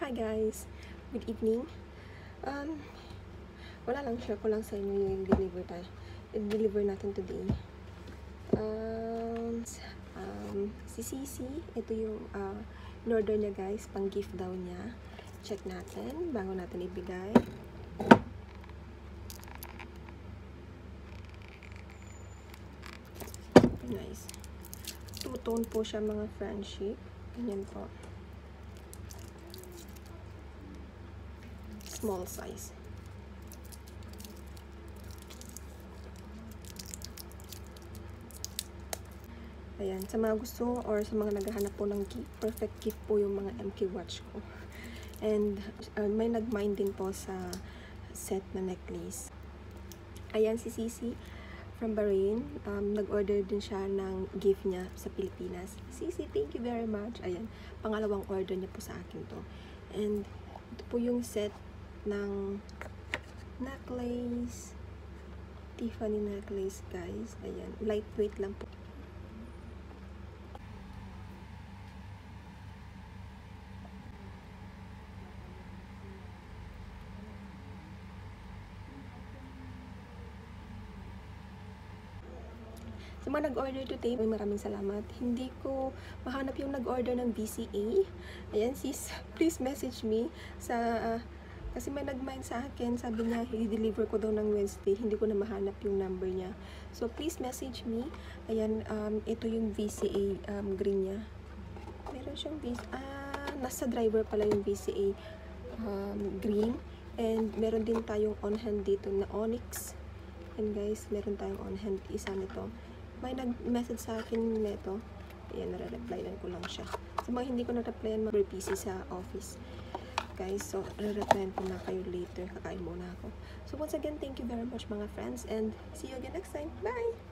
Hi guys! Good evening. Wala lang, share ko lang sa inyo yung deliver natin today. Si Cici, ito yung in-order niya guys, pang gift daw niya. Check natin bago natin ibigay. Nice. Two-tone po siya mga friendship. Ganyan po. Small size. Ayan, sa mga gusto or sa mga naghahanap po ng gift, perfect gift po yung mga MK watch ko. And may nag-mind din po sa set na necklace. Ayan si Cici from Bahrain. Nag-order din siya ng gift niya sa Pilipinas. Cici, thank you very much. Ayan, pangalawang order niya po sa akin to. And ito po yung set ng necklace. Tiffany necklace guys. Ayan, lightweight lang po. Sa mga nag-order today, maraming salamat. Hindi ko mahanap yung nag-order ng VCA. Ayan sis, please message me sa kasi may nag-mind sa akin, sabi niya i-deliver ko daw ng Wednesday, hindi ko na mahanap yung number niya. So please message me. Ayan, ito yung VCA green niya. Meron siyang nasa driver pala yung VCA green. And meron din tayong on hand dito na onyx. And guys, meron tayong on hand isa nito. May nag-message sa akin nito. Ayan, nare-replyan ko lang siya. Sa mga hindi ko na-replyan, mag-busy sa office. Guys, so, nare-replyan ko na kayo later. Kakain muna ako. So, once again, thank you very much mga friends. And see you again next time. Bye!